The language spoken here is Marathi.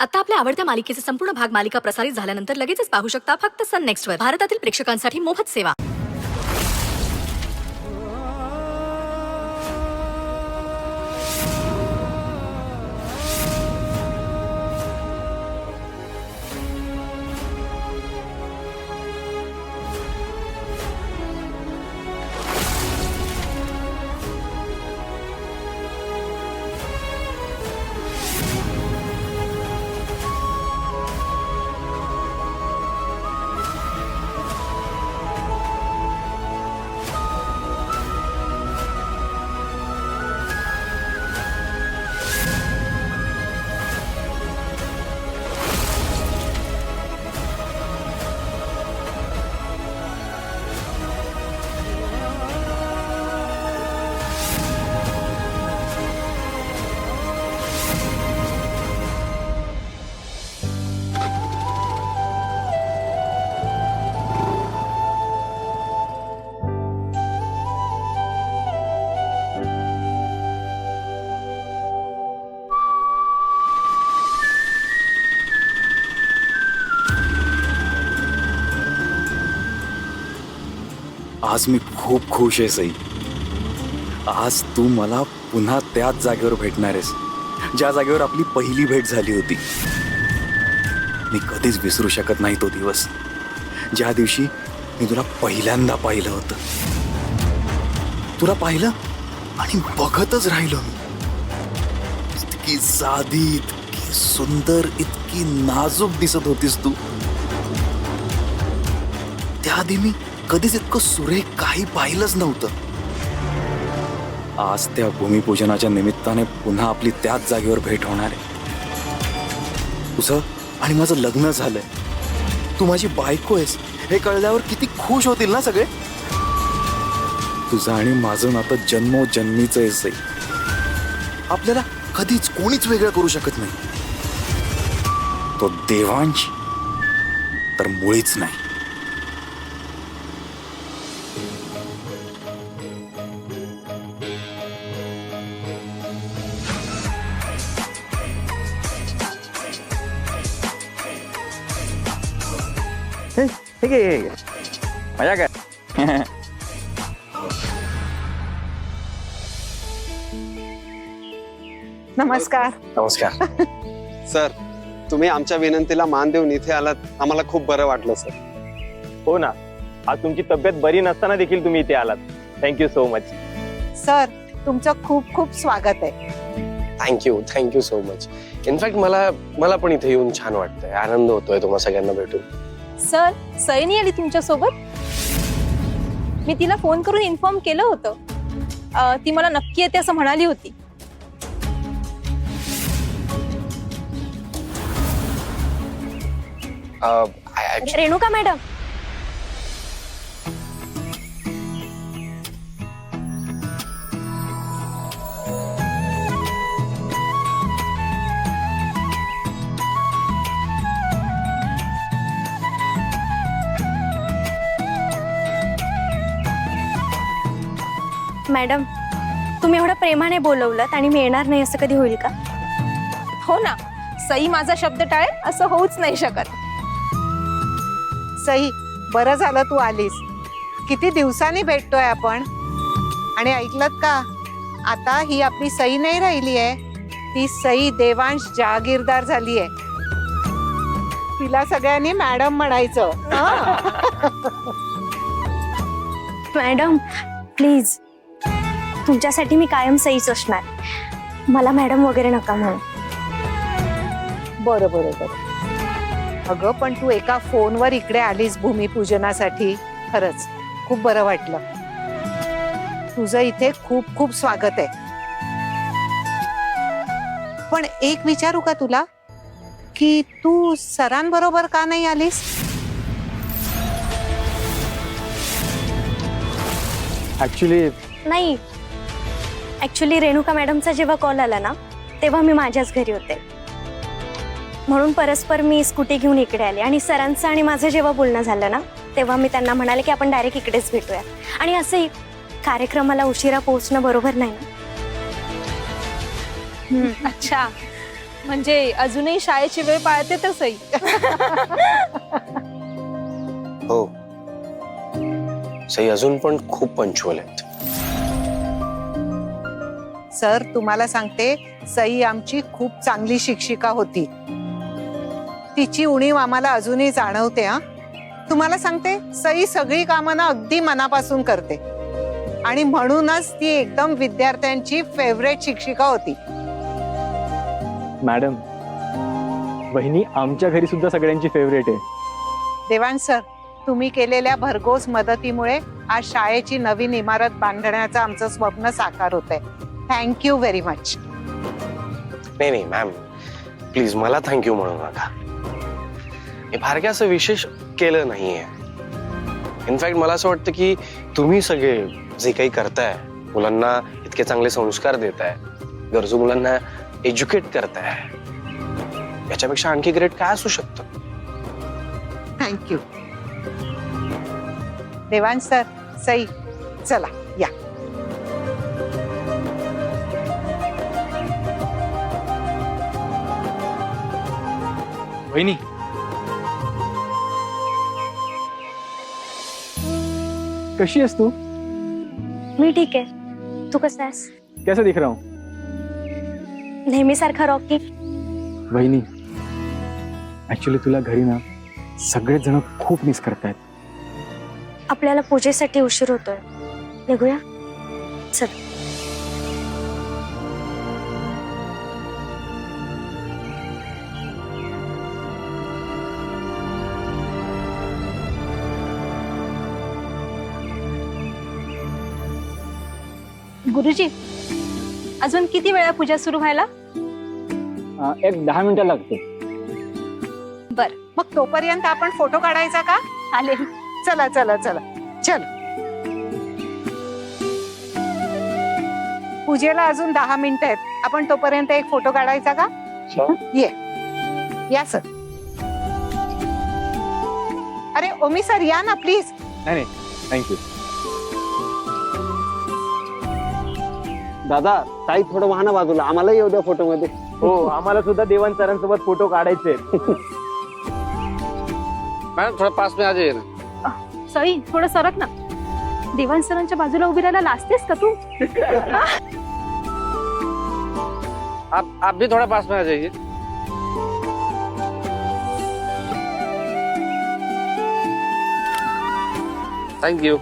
आता आपल्या आवडत्या मालिकेचे संपूर्ण भाग मालिका प्रसारित झाल्यानंतर लगेचच पाहू शकता फक्त सन नेक्स्टवर. भारतातील प्रेक्षकांसाठी मोफत सेवा. आज मी खूप खुश आहे सई. आज तू मला पुन्हा त्याच जागेवर भेटणार आहेस ज्या जागेवर आपली पहिली भेट झाली होती. मी कधीच विसरू शकत नाही तो दिवस, ज्या दिवशी मी तुला पहिल्यांदा पाहिलं होतं. तुला पाहिलं आणि बघतच राहिलो मी. इतकी साधी, इतकी सुंदर, इतकी नाजूक दिसत होतीस तू. त्याआधी मी कधीच इतकं सुरेख काही पाहिलंच नव्हतं. आज त्या भूमिपूजनाच्या निमित्ताने पुन्हा आपली त्याच जागेवर भेट होणार आहे. तुझं आणि माझं लग्न झालंय, तू माझी बायको आहेस हे कळल्यावर किती खुश होतील ना सगळे. तुझं आणि माझं नातं जन्मोजन्मीचं आहे सई. आपल्याला कधीच कोणीच वेगळं करू शकत नाही. तो देवांश तर मुळीच नाही. ठीक आहे, मजा काय. नमस्कार. नमस्कार. सर, तुम्ही आमच्या विनंतीला मान देऊन इथे आलात, आम्हाला खूप बरं वाटलं सर. हो ना, आज तुमची तब्येत बरी नसताना देखील तुम्ही इथे आलात. Thank you so much. सर, तुमचं खूप खूप स्वागत आहे. Thank you so much. इनफॅक्ट मला पण इथे येऊन छान वाटतंय, आनंद होतोय तुम्हा सगळ्यांना भेटून. सर, सैनी आली तुमच्या सोबत. मी तिला फोन करून इन्फॉर्म केलं होतं. ती मला नक्की येते असं म्हणाली होती. रेणुका मॅडम, मॅडम तुम्ही एवढं प्रेमाने बोलवलं आणि मी येणार नाही असं कधी होईल का? हो ना, सई माझा शब्द टाळेल असं होऊच नाही शकत. सई, बरं झालं तू आलीस. किती दिवसांनी भेटतोय आपण. आणि ऐकलत का, आता ही आपली सई नाही राहिली आहे, ती सई देवांश जहागीरदार झाली आहे. तिला सगळ्यांनी मॅडम म्हणायचं. मॅडम प्लीज, तुमच्यासाठी मी कायम सईच असणार. मला मॅडम वगैरे नका म्हणू. बरं बरं बरं. अगं पण तू एका फोनवर इकडे आलीस भूमिपूजनासाठी, खरंच खूप बरं वाटलं. तुझं इथे खूप खूप स्वागत आहे. पण एक विचारू का तुला, की तू सरांबरोबर का नाही आलीस? ऍक्च्युली रेणुका मॅडमचा जेव्हा कॉल आला ना, तेव्हा मी माझ्याच घरी होते. म्हणून परस्पर मी स्कूटी घेऊन इकडे आले. आणि सरांचं आणि माझं जेव्हा बोलणं झालं ना, तेव्हा मी त्यांना म्हणाले की आपण डायरेक्ट इकडेच भेटूया. आणि असंही कार्यक्रमाला उशिरा पोहोचणं बरोबर नाही ना. अच्छा, म्हणजे अजूनही शाळेची वेळ पाळते तर सई. हो, सई अजून पण खूप पंक्च्युअल आहेत. सर तुम्हाला सांगते, सई आमची खूप चांगली शिक्षिका होती. तिची उणीव आम्हाला अजूनही जाणवते. हा, तुम्हाला सांगते, सई सगळी कामं ना अगदी मनापासून करते आणि म्हणूनच ती एकदम विद्यार्थ्यांची फेवरेट शिक्षिका होती. मॅडम, वहिनी आमच्या घरी सुद्धा सगळ्यांची फेवरेट आहे. देवांश सर, तुम्ही केलेल्या भरघोस मदतीमुळे आज शाळेची नवीन इमारत बांधण्याचं आमचं स्वप्न साकार होतंय. Thank you very much. नाही नाही मॅम, प्लीज मला थँक्यू म्हणू नका. हे फार काय असं विशेष केलं नाहीये. इनफॅक्ट मला असं वाटतं की तुम्ही सगळे जे काही करताय, मुलांना इतके चांगले संस्कार देताय, गरजू मुलांना एज्युकेट करताय, याच्यापेक्षा आणखी ग्रेट काय असू शकतं. थँक्यू. देवांश सर, सई, चला या. वहिनी, कशी आहेस तू? मी ठीक आहे. तू कसा आहेस? कैसा दिख रहा हूँ? नेहमीसारखा रॉकी. वहिनी, ऍक्च्युली तुला घरी ना सगळेच जण खूप मिस करतायत. आपल्याला पूजेसाठी उशीर होतोय, निघूया. चल. गुरुजी, अजून किती वेळा पूजा सुरू व्हायला? एक 10 मिनिटं लागते. बर, मग तोपर्यंत आपण फोटो काढायचा का? आले. चला चला चला चल. पूजेला अजून 10 मिनिटं आहेत. आपण तोपर्यंत एक फोटो काढायचा का? ये या सर. अरे ओमी सर, या ना प्लीज. नाही, थँक्यू. दादा, ताई थोडं वाहना बाजूला, आम्हाला येऊ द्या फोटो मध्ये. हो, आम्हाला सुद्धा देवान सरांसोबत फोटो काढायचे. मॅडम थोडा पास में आ जाइए ना. सई, थोडं सरक ना. देवान सरांच्या बाजूला उभी राहायला लाजतेस का तू? आप भी थोड़ा पास में आ जाइए. Thank you.